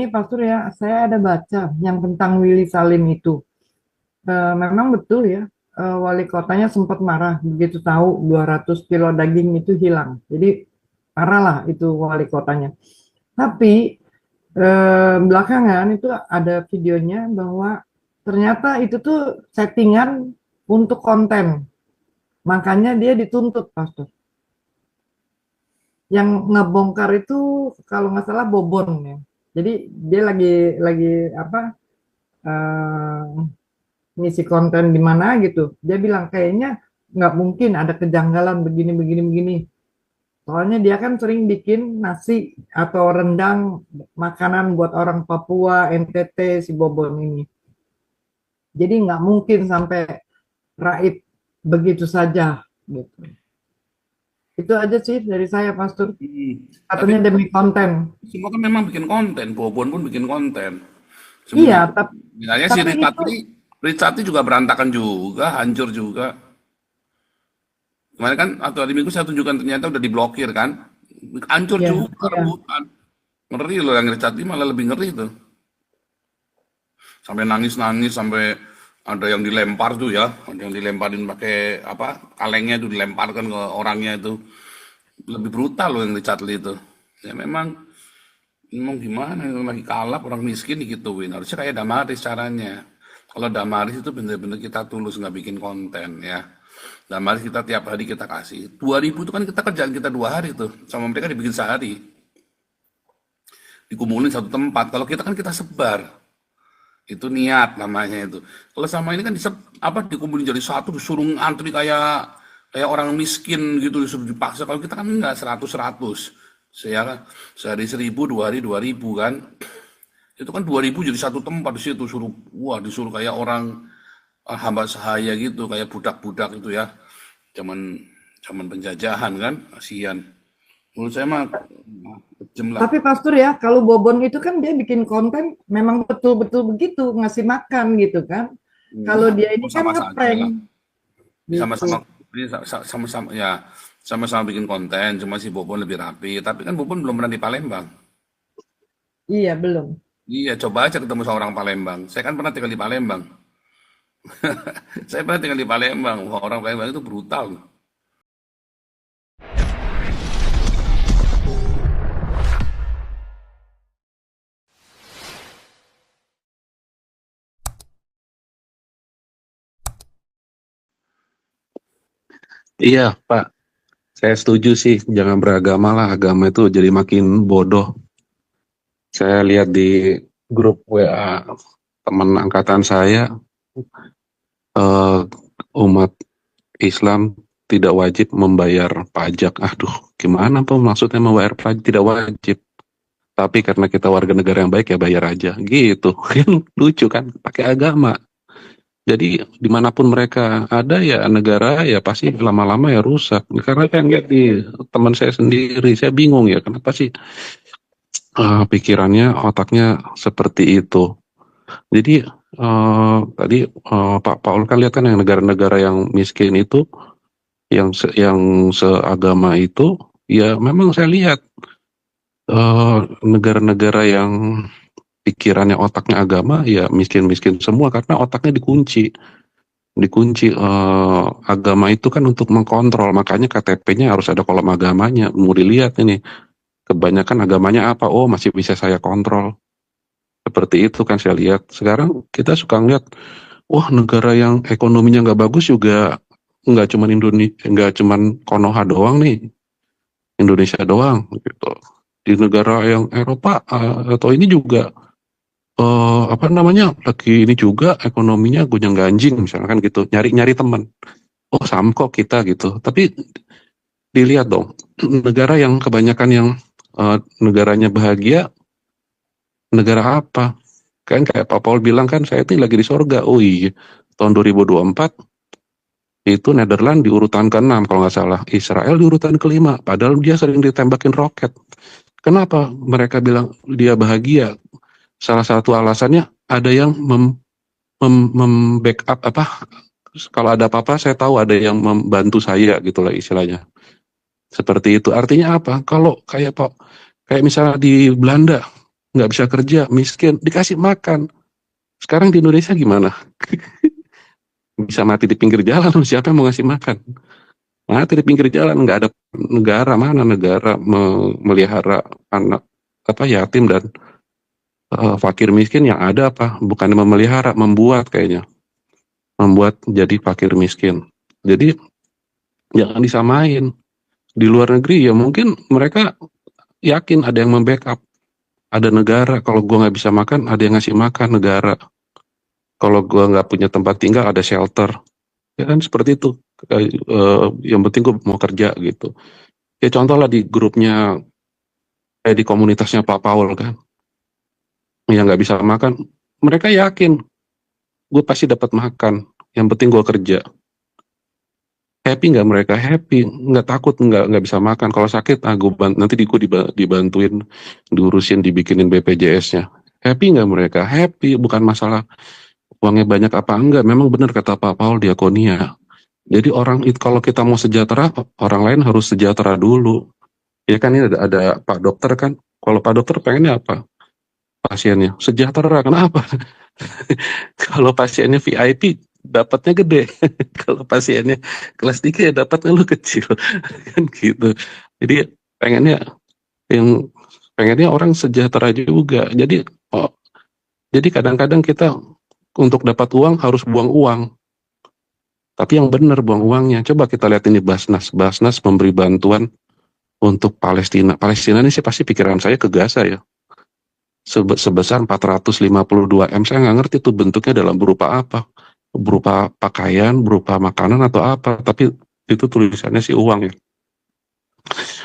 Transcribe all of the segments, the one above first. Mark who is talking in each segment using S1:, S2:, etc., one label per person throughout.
S1: gini Pastor ya, saya ada baca yang tentang Willy Salim itu. Memang betul ya, wali kotanya sempat marah begitu tahu 200 kilo daging itu hilang. Jadi marah lah itu wali kotanya. Tapi belakangan itu ada videonya bahwa ternyata itu tuh settingan untuk konten. Makanya dia dituntut, Pastor. Yang ngebongkar itu kalau nggak salah Bobon ya. Jadi dia lagi apa eh, ngisi konten di mana gitu. Dia bilang kayaknya nggak mungkin ada kejanggalan begini begini begini. Soalnya dia kan sering bikin nasi atau rendang makanan buat orang Papua, NTT, si Bobon ini. Jadi nggak mungkin sampai raib begitu saja gitu. Itu aja sih dari saya, Pastor.
S2: Tapi
S1: Katanya demi konten.
S2: semua kan memang bikin konten, Bobon pun bikin konten.
S1: Iya,
S2: Sebenarnya,
S1: tapi,
S2: misalnya si
S1: tapi
S2: Richard
S1: itu
S2: ini, Richard ini juga berantakan juga, hancur juga. Kemarin kan atau hari Minggu saya tunjukkan ternyata udah diblokir kan, hancur
S1: ya,
S2: juga
S1: ya,
S2: rebutan. Ngeri loh yang Richard ini malah lebih ngeri tuh. Sampai nangis-nangis, sampai ada yang dilempar tuh ya, ada yang dilemparin pakai apa kalengnya itu dilemparkan ke orangnya itu. Lebih brutal loh yang Richard Lee itu. Ya memang gimana yang lagi kalap orang miskin digituin. Harusnya kayak Damaris caranya. Kalau Damaris itu bener-bener kita tulus nggak bikin konten ya. Damaris kita tiap hari kita kasih. 2.000 itu kan kita kerjaan kita 2 hari tuh. Sama mereka dibikin sehari. Dikumpulin satu tempat. Kalau kita kan kita sebar. Itu niat namanya itu. Kalau sama ini kan dikumpulin jadi satu disuruh antri kayak kayak orang miskin gitu disuruh dipaksa. Kalau kita kan enggak 100-100. Saya sehari 1.000, 2 hari 2.000 kan. Itu kan 2.000 jadi satu tempat di situ suruh disuruh kayak orang hamba sahaya gitu, kayak budak-budak itu ya. Zaman zaman penjajahan kan, kasihan. Menurut saya mah kejam lah.
S1: tapi Pastor ya, kalau Bobon itu kan dia bikin konten memang betul-betul begitu, ngasih makan gitu kan. Kalau
S2: Ya,
S1: dia ini kan
S2: sama saja
S1: ngeprank
S2: lah. Sama-sama
S1: gitu.
S2: sama-sama ya sama-sama bikin konten cuma si Bobon lebih rapi tapi kan Bobon belum pernah di Palembang.
S1: Iya, belum.
S2: Iya coba aja ketemu sama orang Palembang, saya kan pernah tinggal di Palembang. Saya pernah tinggal di Palembang. Wah, orang Palembang itu brutal.
S3: Iya, Pak. Saya setuju sih, jangan beragama lah. Agama itu jadi makin bodoh. Saya lihat di grup WA teman angkatan saya, eh, umat Islam tidak wajib membayar pajak. Aduh, gimana Pak maksudnya membayar pajak tidak wajib? Tapi karena kita warga negara yang baik ya bayar aja. Gitu. Kan lucu kan? Pakai agama. Jadi dimanapun mereka ada ya negara ya pasti lama-lama ya rusak. Karena kan lihat di teman saya sendiri, saya bingung ya kenapa sih pikirannya, otaknya seperti itu. Jadi tadi Pak Paul kan lihat kan yang negara-negara yang miskin itu, yang seagama itu, ya memang saya lihat negara-negara yang pikirannya otaknya agama ya miskin-miskin semua karena otaknya dikunci agama itu kan untuk mengkontrol, makanya KTP-nya harus ada kolom agamanya. Mau dilihat ini kebanyakan agamanya apa, oh masih bisa saya kontrol, seperti itu kan. Saya lihat sekarang kita suka ngeliat, wah negara yang ekonominya nggak bagus juga nggak cuman Indonesia, nggak cuman Konoha doang nih, Indonesia doang gitu. Di negara yang Eropa atau ini juga apa namanya lagi ini juga ekonominya gonjang-ganjing misalkan gitu, nyari-nyari teman. Oh sama kok kita gitu. Tapi dilihat dong, negara yang kebanyakan yang negaranya bahagia, negara apa? Kan kayak Pak Paul bilang kan, saya ini lagi di sorga. Oh iya, tahun 2024 itu Netherlands di urutan ke-6 kalau nggak salah. Israel di urutan ke-5, padahal dia sering ditembakin roket. Kenapa mereka bilang dia bahagia? Salah satu alasannya ada yang membackup apa, kalau ada apa-apa saya tahu ada yang membantu saya gitulah istilahnya. Seperti itu. Artinya apa? Kalau kayak Pak, kayak misalnya di Belanda, nggak bisa kerja, miskin, dikasih makan. Sekarang di Indonesia gimana? Bisa mati di pinggir jalan, siapa yang mau ngasih makan? Mati di pinggir jalan, nggak ada negara, mana negara melihara anak apa yatim dan fakir miskin. Yang ada apa? Bukan memelihara, membuat kayaknya, membuat jadi fakir miskin. Jadi jangan disamain. Di luar negeri ya mungkin mereka yakin ada yang membackup, ada negara. Kalau gua nggak bisa makan, ada yang ngasih makan, negara. Kalau gua nggak punya tempat tinggal, ada shelter. Ya kan seperti itu. Yang penting gue mau kerja gitu. Ya contoh lah di grupnya, di komunitasnya Pak Paul kan, yang nggak bisa makan, mereka yakin gue pasti dapat makan. Yang penting gue kerja. Happy nggak mereka? Happy. Nggak takut nggak bisa makan. Kalau sakit, nanti gue dibantuin, diurusin, dibikinin BPJS-nya. Happy nggak mereka? Happy. Bukan masalah uangnya banyak apa enggak. Memang benar kata Pak Paul, diakonia. Jadi orang itu kalau kita mau sejahtera, orang lain harus sejahtera dulu. Ya kan ini ada Pak Dokter kan. Kalau Pak Dokter pengennya apa? Pasiennya sejahtera. Kenapa? Kalau pasiennya VIP dapatnya gede. Kalau pasiennya kelas 3 ya dapatnya lu kecil. Kan gitu. Jadi pengennya yang pengennya orang sejahtera juga. Jadi kadang-kadang kita untuk dapat uang harus buang uang. Tapi yang benar buang uangnya. Coba kita lihat ini Basnas. Basnas memberi bantuan untuk Palestina. Palestina ini sih pasti pikiran saya ke Gaza ya. Sebesar 452 M. Saya nggak ngerti itu bentuknya dalam berupa apa. Berupa pakaian, berupa makanan atau apa. Tapi itu tulisannya sih uang ya.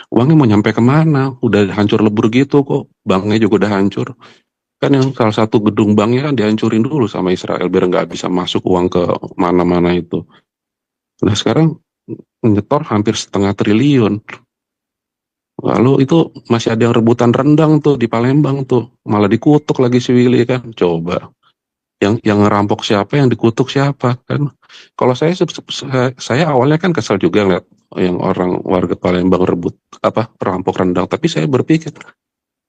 S3: Uangnya mau nyampe kemana? Udah hancur lebur gitu kok. Banknya juga udah hancur. Kan yang salah satu gedung banknya kan dihancurin dulu sama Israel biar nggak bisa masuk uang ke mana-mana itu. Nah sekarang nyetor hampir 1,5 triliun. Lalu itu masih ada yang rebutan rendang tuh di Palembang tuh, malah dikutuk lagi si Willy kan. Coba yang ngerampok siapa, yang dikutuk siapa kan. Kalau saya awalnya kan kesal juga ngeliat yang orang warga Palembang rebut apa perampok rendang, tapi saya berpikir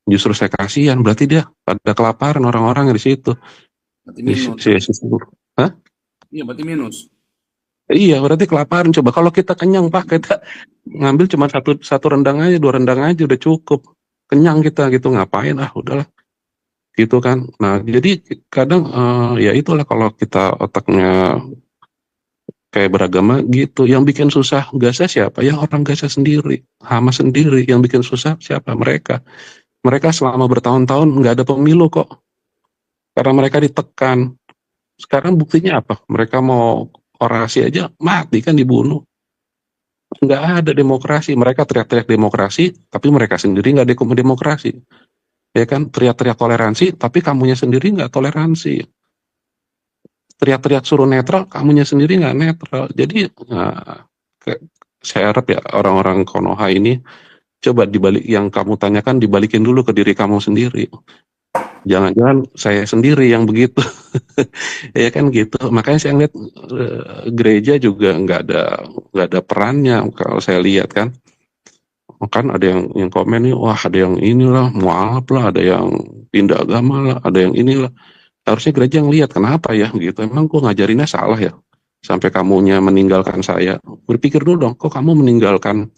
S3: justru saya kasihan, berarti dia pada kelaparan orang-orang di situ.
S2: Berarti minus.
S3: Hah?
S2: Iya, berarti minus.
S3: Iya, berarti kelaparan. Coba kalau kita kenyang Pak, kita ngambil cuma satu rendang aja, 2 rendang aja udah cukup. Kenyang kita gitu, ngapain udahlah. Gitu kan. Nah, jadi kadang ya itulah kalau kita otaknya kayak beragama gitu. Yang bikin susah Gaza siapa? Yang orang Gaza sendiri, Hamas sendiri. Yang bikin susah siapa? Mereka. Mereka selama bertahun-tahun nggak ada pemilu kok. Karena mereka ditekan. Sekarang buktinya apa? Mereka mau orasi aja mati kan, dibunuh. Nggak ada demokrasi. Mereka teriak-teriak demokrasi, tapi mereka sendiri nggak demokrasi. Ya kan, teriak-teriak toleransi, tapi kamunya sendiri nggak toleransi. Teriak-teriak suruh netral, kamunya sendiri nggak netral. Jadi saya harap ya orang-orang Konoha ini coba dibalik yang kamu tanyakan, dibalikin dulu ke diri kamu sendiri. Jangan-jangan saya sendiri yang begitu. Ya kan gitu. Makanya saya lihat gereja juga nggak ada perannya kalau saya lihat kan. Kan ada yang komen nih, wah ada yang inilah mualaf lah, ada yang pindah agama lah, ada yang inilah. Harusnya gereja yang lihat kenapa ya gitu. Emang gua ngajarinnya salah ya sampai kamunya meninggalkan saya. Berpikir dulu dong, kok kamu meninggalkan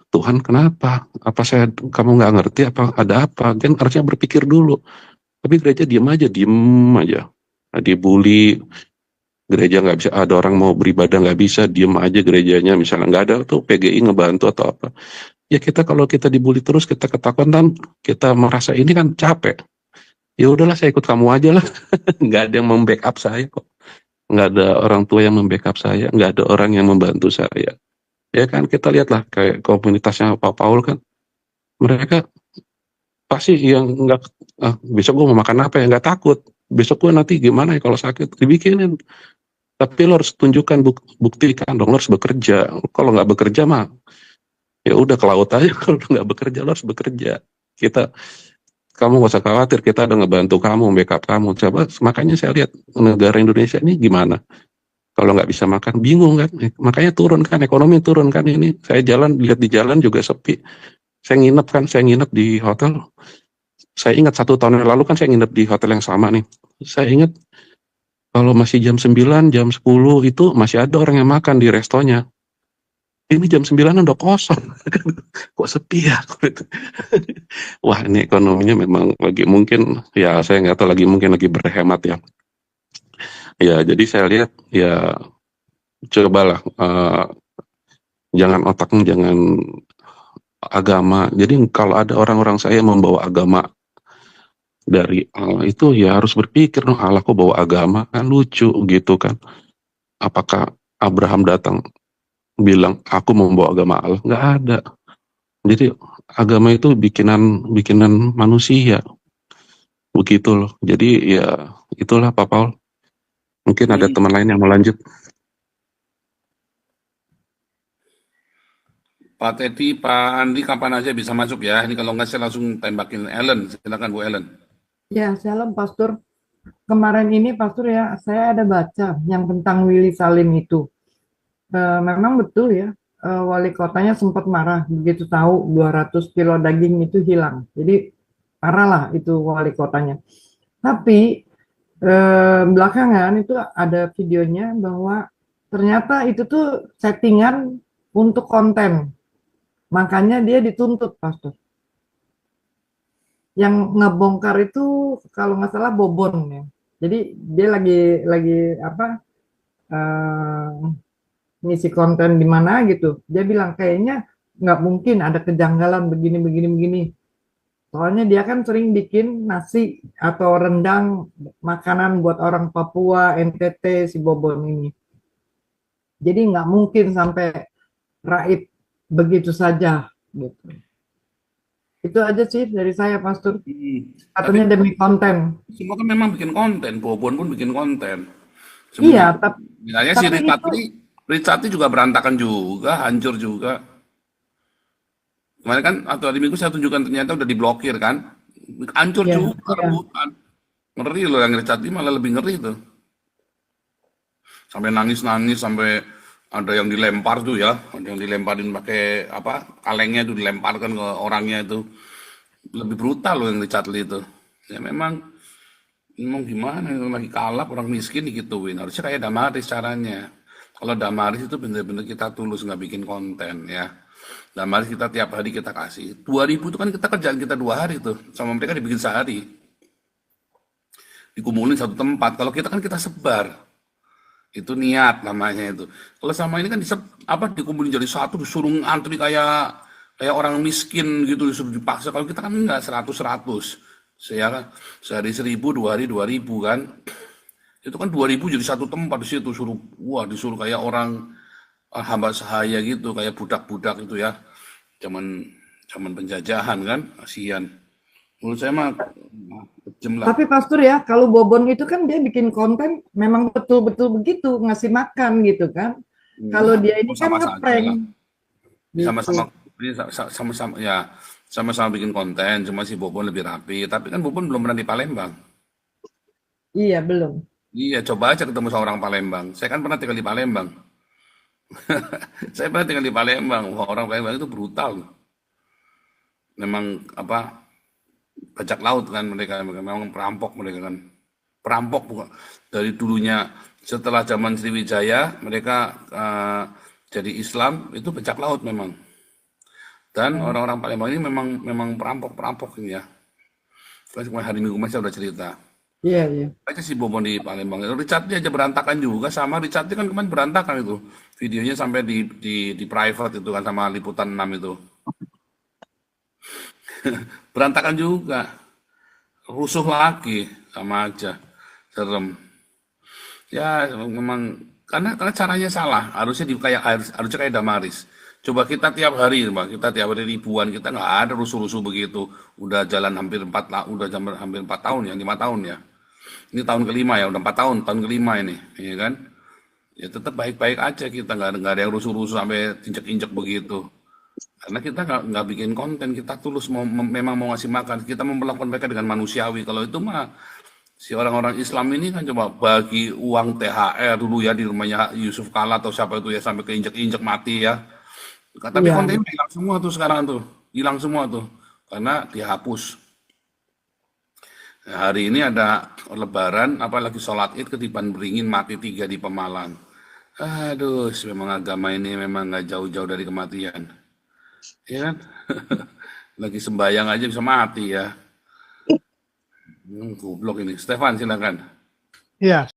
S3: Tuhan, kenapa? Apa kamu nggak ngerti apa ada apa? Kan harusnya berpikir dulu. Tapi gereja diem aja. Nah, dibully, gereja nggak bisa, ada orang mau beribadah nggak bisa, diem aja gerejanya, misalnya nggak ada tuh PGI ngebantu atau apa. Ya kalau kita dibully terus, kita ketakutan, kita merasa ini kan capek. Ya udahlah saya ikut kamu aja lah. Nggak ada yang membackup saya kok. Nggak ada orang tua yang membackup saya, nggak ada orang yang membantu saya. Ya kan kita lihatlah kayak komunitasnya Pak Paul kan, mereka pasti yang nggak besok gue mau makan apa ya, nggak takut besok gue nanti gimana ya kalau sakit, dibikinin. Tapi lo harus tunjukkan, buktikan dong, lo harus bekerja. Kalau nggak bekerja mah ya udah ke laut aja. Kalau nggak bekerja lo harus bekerja. Kamu nggak usah khawatir, kita ada ngebantu kamu, backup kamu. Coba, makanya saya lihat negara Indonesia ini gimana kalau nggak bisa makan, bingung kan. Makanya turun kan, ekonomi turun kan. Ini saya lihat di jalan juga sepi. Saya nginep di hotel, Saya ingat 1 tahun yang lalu kan saya nginep di hotel yang sama nih. Saya ingat kalau masih jam 9, jam 10 itu masih ada orang yang makan di restonya. Ini jam 9 udah kosong. Kok sepi ya? Wah, ini ekonominya memang lagi mungkin ya saya nggak tahu lagi mungkin lagi berhemat ya. Ya, jadi saya lihat ya cobalah jangan otaknya jangan agama. Jadi kalau ada orang-orang saya yang membawa agama dari Allah itu ya harus berpikir dong Allah kok bawa agama kan lucu gitu kan. Apakah Abraham datang bilang aku mau membawa agama Allah? Nggak ada. Jadi agama itu bikinan bikinan manusia begitu loh. Jadi ya itulah Pak Paul. Mungkin ada
S2: Ini
S3: teman lain yang mau lanjut.
S2: Pak Teddy, Pak Andi kapan aja bisa masuk ya. Ini kalau nggak saya langsung tembakin Ellen. Silakan Bu Ellen.
S1: Ya, shalom Pastor. Kemarin ini Pastor ya, saya ada baca yang tentang Willy Salim itu. Memang betul ya, wali kotanya sempat marah begitu tahu 200 kilo daging itu hilang. Jadi parah lah itu wali kotanya. Tapi belakangan itu ada videonya bahwa ternyata itu tuh settingan untuk konten. Makanya dia dituntut, Pastor. Yang ngebongkar itu kalau nggak salah Bobon ya. Jadi dia lagi apa ngisi konten di mana gitu. Dia bilang kayaknya nggak mungkin ada kejanggalan begini begini begini. Soalnya dia kan sering bikin nasi atau rendang makanan buat orang Papua, NTT, si Bobon ini. Jadi nggak mungkin sampai raib begitu saja gitu. Itu aja sih dari saya, Pastor.
S2: Tapi
S1: Katanya demi konten.
S2: semua kan memang bikin konten. Bobon pun bikin konten.
S1: Iya,
S2: Semua.
S1: tapi,
S2: Misalnya si
S1: tapi itu
S2: Ritati juga berantakan juga, hancur juga. Kemarin kan atau hari Minggu saya tunjukkan ternyata udah diblokir kan. Hancur
S1: ya,
S2: juga
S1: ya,
S2: rebutan. Ngeri loh yang Ritati malah lebih ngeri tuh. Sampai nangis-nangis sampai ada yang dilempar tuh ya, ada yang dilemparin pakai apa kalengnya itu dilemparkan ke orangnya itu lebih brutal loh yang di Charlie itu. Ya memang gimana lagi kalap orang miskin digituin harusnya kayak Damaris caranya. Kalau Damaris itu bener-bener kita tulus nggak bikin konten ya. Damaris kita tiap hari kita kasih 2.000 itu kan kita kerjaan kita 2 hari tuh sama mereka dibikin sehari dikumpulin satu tempat. Kalau kita kan kita sebar. Itu niat namanya itu. Kalau sama ini kan apa dikumpulin jadi satu disuruh antri kayak kayak orang miskin gitu disuruh dipaksa. Kalau kita kan enggak 100-100. Saya sehari 1.000, 2 hari 2.000 kan. Itu kan 2.000 jadi satu tempat di situ suruh wah disuruh kayak orang hamba sahaya gitu kayak budak-budak itu ya. Zaman zaman penjajahan kan, kasihan. Menurut saya mah kejam lah.
S1: tapi Pastor ya, kalau Bobon itu kan dia bikin konten memang betul-betul begitu, ngasih makan gitu kan. Kalau dia ini kan
S2: Sama saja lah.
S1: ngeprank gitu.
S2: Sama-sama ini sama-sama ya sama-sama bikin konten cuma si Bobon lebih rapi tapi kan Bobon belum pernah di Palembang.
S1: Iya, belum.
S2: Iya coba aja ketemu sama orang Palembang saya kan pernah tinggal di Palembang. Saya pernah tinggal di Palembang. Wah, orang Palembang itu brutal memang apa bajak laut kan mereka memang perampok mereka kan perampok bukan dari dulunya setelah zaman Sriwijaya mereka jadi Islam itu bajak laut memang. Dan
S1: Hmm.
S2: orang-orang Palembang ini memang perampok-perampok ini ya. Kan cuma hari Minggu saya udah cerita.
S1: Iya, iya.
S2: Aja si Bobon di Palembang. Richard aja berantakan juga sama Richard kan kemarin berantakan itu. Videonya sampai di private itu kan sama Liputan 6 itu. Berantakan juga. Rusuh lagi sama aja. Serem. Ya memang karena caranya salah. Harusnya kayak Damaris. Coba kita tiap hari, Mbak, kita tiap hari ribuan, kita nggak ada rusuh-rusuh begitu. Udah jalan hampir 4 tahun ya, 5 tahun ya. Ini tahun kelima ya, udah 4 tahun, tahun kelima ini, ya kan? Ya tetap baik-baik aja kita, nggak ada yang rusuh-rusuh sampai injek-injek begitu. Karena kita nggak bikin konten, kita tulus memang mau ngasih makan, kita memperlakukan mereka dengan manusiawi. Kalau itu mah si orang-orang Islam ini kan coba bagi uang THR dulu ya di rumahnya Yusuf Kala atau siapa itu ya sampai keinjek-injek mati ya. Tapi
S1: Iya,
S2: kontennya hilang semua tuh sekarang tuh, hilang semua tuh, karena dihapus. Hari ini ada lebaran, apalagi sholat id ketiban beringin mati 3 di Pemalang. Aduh, memang agama ini memang nggak jauh-jauh dari kematian. Ya kan? Lagi sembahyang aja bisa mati ya. Goblok ini. Stefan, silakan.
S4: Ya,